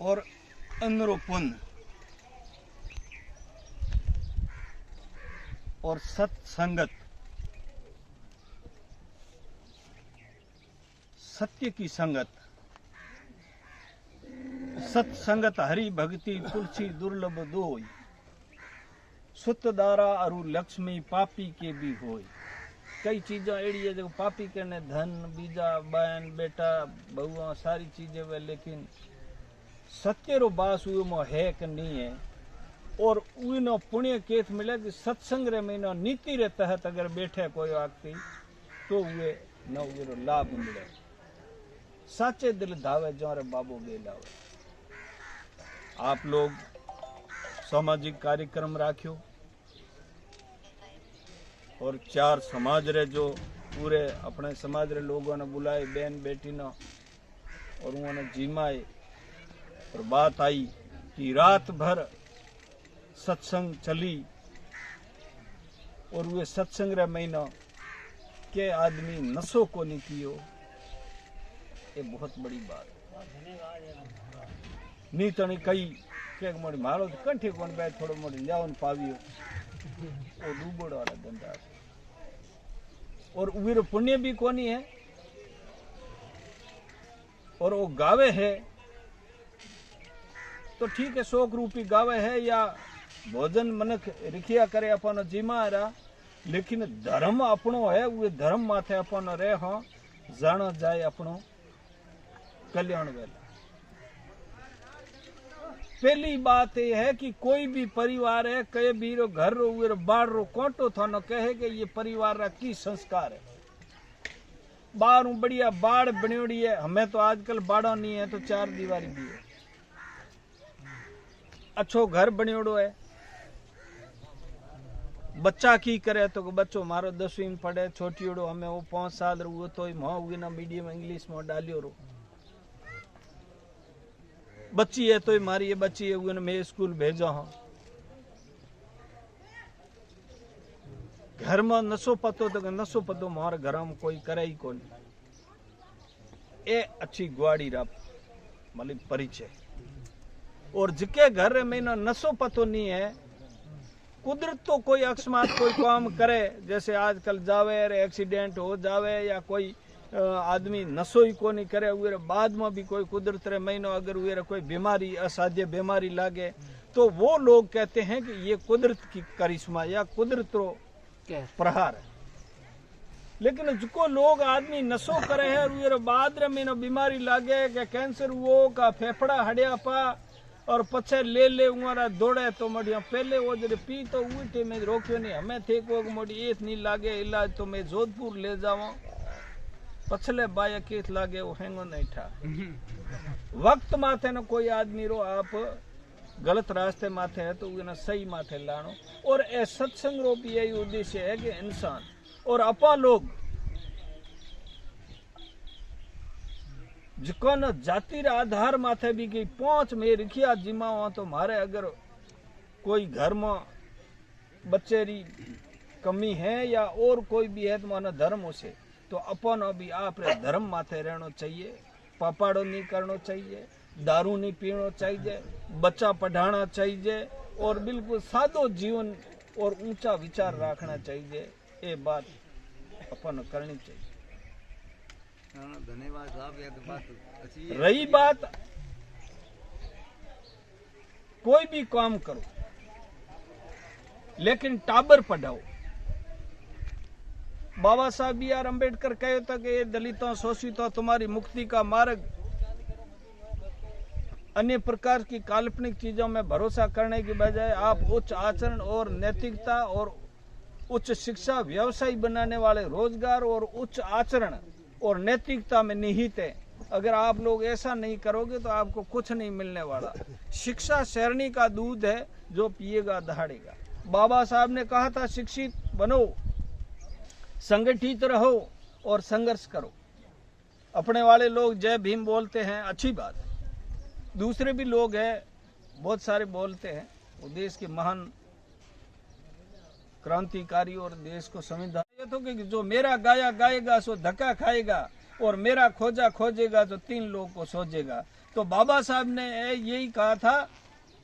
और अनुरूपन और सत्संगत, सत्य की संगत, सत्संगत हरि भक्ति तुलसी दुर्लभ दोई, सुत दारा अरु लक्ष्मी पापी के भी होय। कई चीजें एड़ी है जो पापी करने धन बीजा बहन बेटा बहुआ सारी चीजें वे, लेकिन सत्य रो बास में है कि नहीं है। और उनो पुण्य केत मिले कि सत्संग रे महीना नीति रे तहत अगर बैठे कोई व्यक्ति तो वे न उरो लाभ मिले। साचे दिल धावे जो रे बाबू गेलावे। आप लोग सामाजिक कार्यक्रम राख्यो और 4 समाज रे जो पूरे अपने समाज रे लोगों ने बुलाए बहन बेटी न, और उन्होंने जिमाए और बात आई कि रात भर सत्संग चली और वे सत्संग रे महीना के आदमी नशो को नहीं कियो। ये बहुत बड़ी बात नहीं तो नहीं कई के मोड़ी मारो तो कंठे कोन पे थोड़ो मोड़ी लियावन पावियो वो डूबड़ वाला धंधा और उवीर पुण्य भी कोनी है। और वो गावे है तो ठीक है 100 रूपी गावे है या भोजन मनक रिखिया करे अपन जिमारा, लेकिन धर्म अपनो है वो धर्म माथे अपन रे हाँ जाना जाए अपनो कल्याण वेला। पहली बात यह है कि कोई भी परिवार है कहे भी रो घर रो वीर बाढ़ रो कोटो थानो कहे कि ये परिवार रा की संस्कार है। बाहर बढ़िया बाढ़ बनियोड़ी है, हमें तो आजकल बाड़ा नहीं है तो 4 दीवारी भी है, अच्छो घर बनियोड़ो है। बच्चा की करे तो बच्चो मारो 10वीं में पढ़े छोटियोड़ो हमें वो 5 साल रो तो ना मीडियम इंग्लिश में डालियो रो। बच्ची है तो मारी ये बच्ची है वो मैं स्कूल भेजा हाँ। घर में नशो पतो तो नशो पतो मारे घर में कोई करे ही कौन। ए अच्छी ग्वाड़ी रा मतलब परिचय। और जिके घर में ना नशो पतो नहीं है, कुदरत तो कोई अकस्मात कोई काम करे जैसे आजकल जावे एक्सीडेंट हो जावे या कोई आदमी नशो ही को नहीं करे, उरे बाद में भी कोई कुदरत रे महीनो अगर उरे कोई बीमारी असाध्य बीमारी लागे तो वो लोग कहते हैं कि ये कुदरत की करिश्मा या कुदरत रो प्रहार है। लेकिन जिको लोग आदमी नशो करे है और बाद रे महीनो बीमारी लागे कि कैंसर हुओ का फेफड़ा हड़िया पा और पछे ले ले उमारा दौड़े तो मडिया पहले वो जरे पी तो उठे में रोक्यो नहीं, हमें थे को मोड़ी एक नहीं लागे इलाज तो मैं जोधपुर ले जावा पछले बाया केस लागे वो हैंगो नहीं था। वक्त माथे न कोई आदमी रो आप गलत रास्ते माथे है तो उन्हें सही माथे लानो। और ए सत्संग रो भी यही उद्देश्य है कि इंसान और अपा लोग जिको न जाति आधार माथे भी की 5 में रिखिया जिमा हो तो मारे अगर कोई घर में बच्चे री कमी है या और कोई भी है तो माना धर्म से तो अपन भी आप धर्म माथे रहना चाहिए। पापाड़ो नहीं करना चाहिए, दारू नहीं पीना चाहिए, बच्चा पढ़ाना चाहिए और बिल्कुल सादो जीवन और ऊंचा विचार रखना चाहिए। ये बात अपन करनी चाहिए। धन्यवाद साहब, ये तो बात अच्छी है। रही बात कोई भी काम करो लेकिन टाबर पढ़ाओ। बाबा साहब बी आर अम्बेडकर कहे था कि ये दलितों शोषितों तुम्हारी मुक्ति का मार्ग अन्य प्रकार की काल्पनिक चीजों में भरोसा करने की बजाय आप उच्च आचरण और नैतिकता और उच्च शिक्षा व्यवसाय बनाने वाले रोजगार और उच्च आचरण और नैतिकता में निहित है। अगर आप लोग ऐसा नहीं करोगे तो आपको कुछ नहीं मिलने वाला। शिक्षा शहरनी का दूध है जो पिएगा दहाड़ेगा। बाबा साहब ने कहा था शिक्षित बनो, संगठित रहो और संघर्ष करो। अपने वाले लोग जय भीम बोलते हैं, अच्छी बात है। दूसरे भी लोग हैं बहुत सारे बोलते हैं, वो देश के महान क्रांतिकारी और देश को संविधान तो कि जो मेरा गाया गाएगा सो धक्का खाएगा और मेरा खोजा खोजेगा तो 3 लोगों को सोजेगा। तो बाबा साहब ने यही कहा था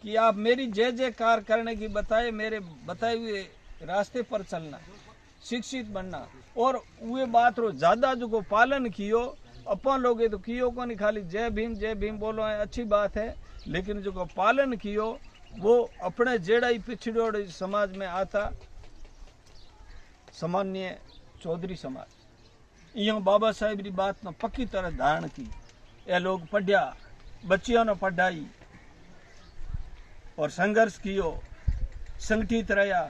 कि आप मेरी जय जयकार करने की बताए मेरे बताए हुए रास्ते पर चलना, शिक्षित बनना। और वे बात रो ज्यादा जो को पालन कियो अपन लोग तो कियो को नहीं, खाली जय भीम बोलो है अच्छी बात है, लेकिन जो को पालन कियो वो अपने जेड़ा ही पिछड़ोड़ समाज में आता सामान्य चौधरी समाज यहाँ बाबा साहेब की बात ने पक्की तरह धारण की। ये लोग पढ़िया, बच्चियों ने पढ़ाई और संघर्ष कियो, संगठित रहा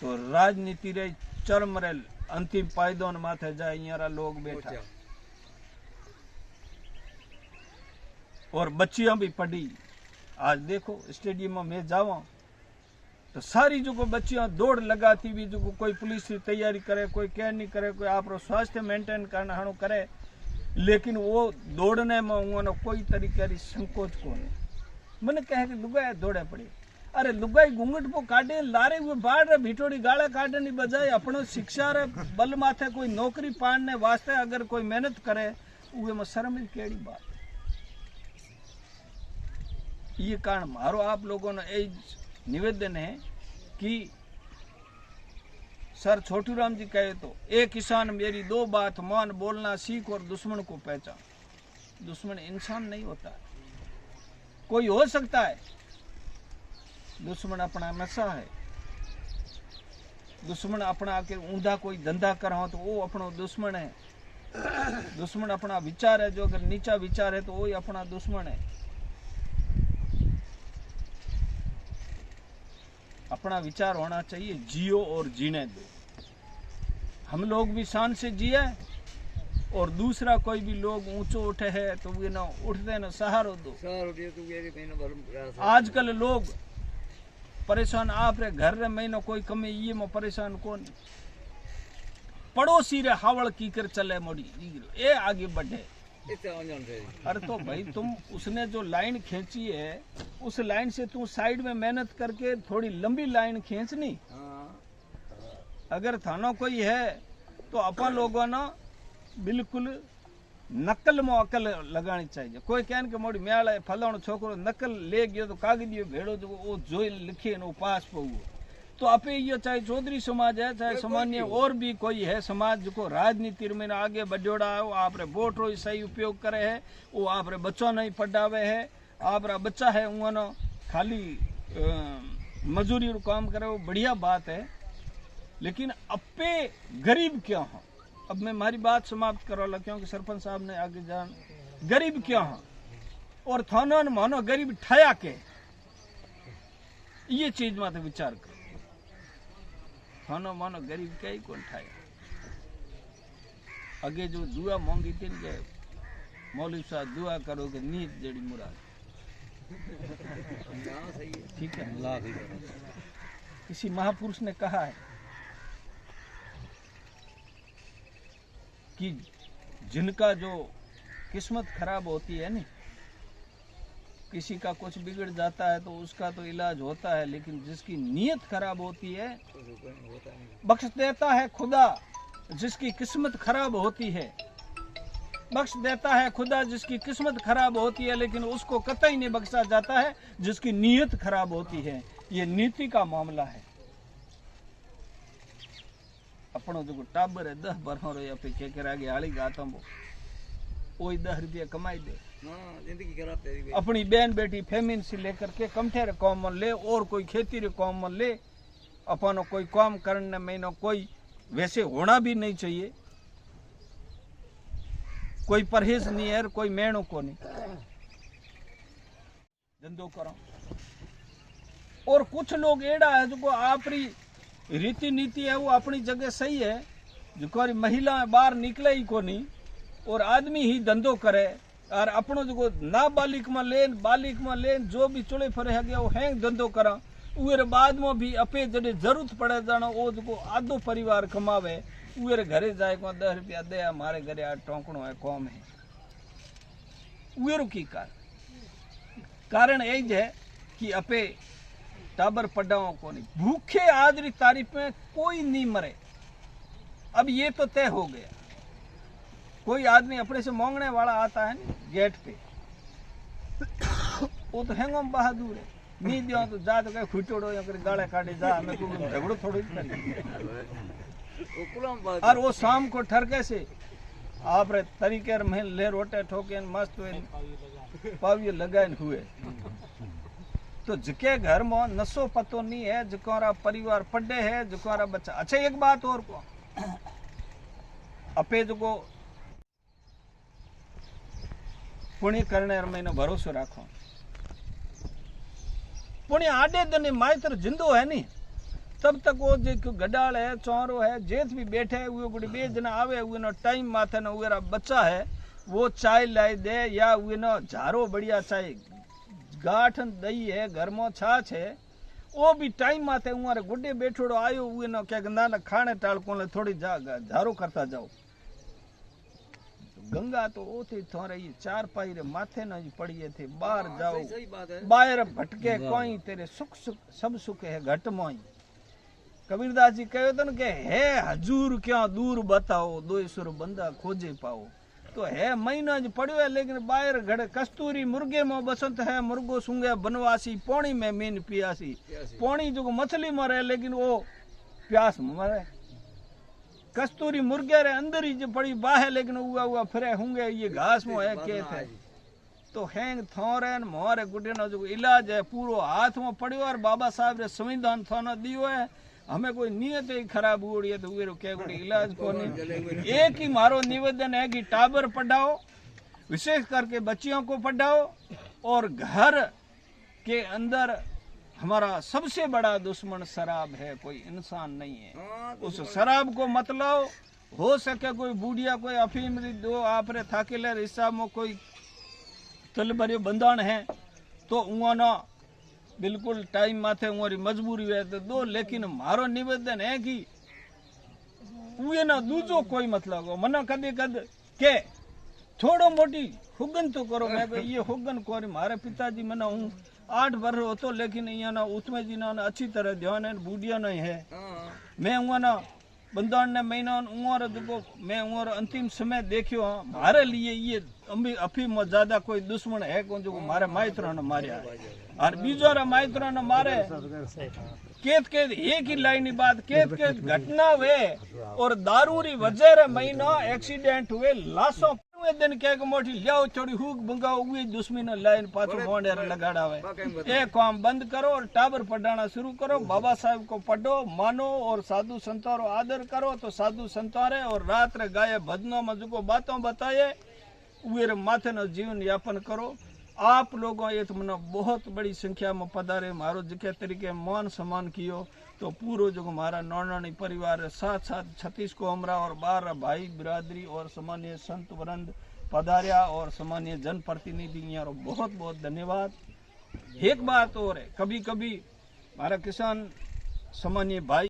तो राजनीति रे चरम रे अंतिम पायदों माथे जाए यहाँ लोग बैठा। और बच्चियां भी पढ़ी। आज देखो स्टेडियम में मैं जावा तो सारी जो को बच्चियां दौड़ लगाती भी, जो कोई पुलिस की तैयारी करे, कोई क्या नहीं करे, कोई आप स्वास्थ्य मेंटेन करना हानो करे, लेकिन वो दौड़ने में उन्होंने कोई तरीके की संकोच को नहीं। मैंने कहे कि लुगाई दौड़े पड़ी, अरे लुगाई घूंघट को काटे लारे हुए बाढ़ रे भिटोड़ी गाला काटने बजाय अपनो शिक्षा रे बल माथे कोई नौकरी पाने वास्ते अगर कोई मेहनत करे उवे में शर्म की केड़ी बात। ये कारण मारो आप लोगों ने ए निवेदन है कि सर छोटूराम जी कहे तो ए किसान मेरी 2 बात मान, बोलना सीख और दुश्मन को पहचान। दुश्मन इंसान नहीं होता है, कोई हो सकता है, दुश्मन अपना नशा है, दुश्मन अपना के ऊंधा कोई धंधा कर रहा हो तो वो अपना दुश्मन है, दुश्मन अपना विचार है, जो अगर नीचा विचार है तो वो ही अपना दुश्मन है। अपना विचार होना चाहिए, जियो और जीने दो। हम लोग भी शान से जिए और दूसरा कोई भी लोग ऊंचो उठे है तो वे ना उठते ना सहारो दो। आजकल लोग परेशान आप रे घर रे महीनो कोई कमी ये में परेशान कौन, पड़ोसी रे हावड़ की कर चले मोड़ी ए आगे बढ़े। अरे तो भाई तुम उसने जो लाइन खींची है उस लाइन से तू साइड में मेहनत करके थोड़ी लंबी लाइन खींचनी। अगर थानो कोई है तो अपन लोगों ने बिल्कुल नकल में अकल लगानी चाहिए। कोई कहन के मोड़ी म्याल फलाणो छोकरो नकल ले गयो तो कागदियो भेड़ो जो वो जोई लिखे नो पास पो, तो आपे ये चाहे चौधरी समाज है चाहे सामान्य और भी कोई है समाज को राजनीति में आगे बढ़ोड़ा है, आप रे वोट रो सही उपयोग करे है, वो आप रे बच्चों नहीं पढ़ावे है, आप रा बच्चा है उन्होंने खाली मजूरी रो काम करे, वो बढ़िया बात है। लेकिन अपे गरीब क्यों हो? अब मैं हमारी बात समाप्त करो ला क्योंकि सरपंच साहब ने आगे जान गरीब क्यों हो और थाना मानो गरीब ठाया के, ये चीज में तो विचार करो। थानो मानो गरीब कई कौन ठाया? आगे जो दुआ मांगी थी कि मौलवी साहब दुआ करो कि नीत जड़ी मुराद, ठीक है। किसी महापुरुष ने कहा है कि जिनका जो किस्मत खराब होती है ना, किसी का कुछ बिगड़ जाता है तो उसका तो इलाज होता है, लेकिन जिसकी नीयत खराब होती है बख्श देता है खुदा। जिसकी किस्मत खराब होती है बख्श देता है खुदा, जिसकी किस्मत खराब होती है लेकिन उसको कतई नहीं बख्शा जाता है जिसकी नीयत खराब होती है। ये नीति का मामला है। अपनो जो टाबर है 10 बरहों रो या फिर के आगे हाली गाता वो 10 रुपया कमाई दे, जिंदगी खराब तेरी। अपनी बहन बेटी फेमिन से लेकर के कमठे रे काम में ले और कोई खेती रे काम में ले, अपनो कोई काम करने में न कोई वैसे होना भी नहीं चाहिए, कोई परहेज नहीं है, कोई मेहनों को नहीं धंधो करो। और कुछ लोग एड़ा है जो आपरी रीति नीति है वो अपनी जगह सही है, जो महिला बाहर निकले ही को नहीं और आदमी ही धंधो करे और अपनो जो ना बालिक में लेन जो भी चुड़े फरे है गया वो हैंग धंधो करा। उर बाद में भी अपे जड़े जरूरत पड़े जाना वो जो आधो परिवार कमावे, उर घरे जाए को 10 रुपया दे हमारे घरे आ टोकणो है कौम है। उर की कारण यही है कि अपे टाबर पढ़ाओ को नहीं, भूखे आज री तारीफ में कोई नहीं मरे। अब ये तो तय हो गया कोई आदमी अपने से मांगने वाला आता है ना गेट पे, वो तो हैंगो बहादुर है, नहीं दियो तो जा तो कहीं खुटोड़ो या कर गाले काटे जा, हमें कोई झगड़ो थोड़ी करेंगे। और वो शाम को ठरके से आप रे तरीके में ले रोटे ठोके मस्त पावियो लगाए हुए। तो जिके घर में नशो पतो नहीं है, जिकोरा परिवार पढ़े है, जिकोरा बच्चा। अच्छा एक बात और को अपे जो पुण्य करने मैंने भरोसा राखो, पुण्य आडे दिन माइत्र जिंदो है नहीं तब तक वो जो गडाल है चौरो है जेठ भी बैठे है वो गुड़ी बे जना आवे वो ना टाइम माथे ना उरा बच्चा है वो चाय लाई दे या वो ना झारो बढ़िया चाय गाठ दही है घर में छाछ है वो भी टाइम माथे उरे गुड्डे बैठोड़ो आयो वो ना क्या ना ना खाने टाल को थोड़ी झारो करता जाओ। गंगा तो वो थी थोड़े ये चार पाई रे माथे ना पड़िए थे बाहर जाओ बाहर भटके कोई तेरे सुख सुख सब सुख है घट मोई। कबीरदास जी कहो तो के है हजूर क्या दूर बताओ दो सुर बंदा खोजे पाओ। तो है महीना ज पड़ियो है लेकिन बाहर घड़े कस्तूरी मुर्गे में बसंत है मुर्गो सूंगे बनवासी पौनी में मीन पियासी पौनी जो मछली मरे लेकिन वो प्यास मरे। कस्तूरी मुर्गे रे अंदर ही जो पड़ी बाहे लेकिन हुआ फिरे होंगे ये घास में है के थे। तो हैंग थोरे मोरे गुड्डे ना जो इलाज है पूरो हाथ में पड़ियो और बाबा साहब रे संविधान थाना दियो है हमें कोई नियत ही खराब हुई है तो वे क्या कोई इलाज को नहीं। एक ही मारो निवेदन है कि टाबर पढ़ाओ विशेष करके बच्चियों को पढ़ाओ और घर के अंदर हमारा सबसे बड़ा दुश्मन शराब है कोई इंसान नहीं है। उस शराब को मत लाओ हो सके कोई बूढ़िया कोई अफीम दो आप रे थाकेले हिसाब में कोई तल भरियो बंधन है तो उना बिल्कुल टाइम माथे उरी मजबूरी है तो दो। लेकिन मारो निवेदन है कि उए ना दूजो कोई मतलब हो मना कदे कद के थोड़ो मोटी हुगन तो करो। मैं ये हुगन कोरी मारे पिताजी मना हूँ 8 वर्ष होतो लेकिन यहाँ ना उत्मे जी ना अच्छी तरह ध्यान है बूढ़िया नहीं है। मैं हुआ ना बंदान ने महीना उमर देखो मैं उमर अंतिम समय देखियो मारे लिए ये अफीम में ज्यादा कोई दुश्मन है कौन जो मारे माइत्रों ने मारे और बीजो रे माइत्रों ने मारे केत केत एक ही लाइन बात केत केत घटना हुए और दारूरी वजह रे महीना एक्सीडेंट हुए लाशों दिन के मोटी लियाओ थोड़ी हुक बंगाओ हुई दुश्मन लाइन पाछो मोंडे लगाड़ावे। एक काम बंद करो और टाबर पढ़ाना शुरू करो बाबा साहब को पढ़ो मानो और साधु संतों रो आदर करो तो साधु संतों रे और रात रे गाये भजनों में जो बातों बताए वे माथे न जीवन यापन करो। आप लोगों ये तुमने बहुत बड़ी संख्या में पधारे मारो जिके तरीके मान सम्मान कियो तो पूरो जो हमारा नौनानी परिवार साथ साथ 36 को हमरा और 12 भाई बिरादरी और सामान्य संत वृंद पधारिया और सामान्य जनप्रतिनिधि बहुत बहुत धन्यवाद। एक बात और है कभी कभी हमारा किसान सामान्य भाई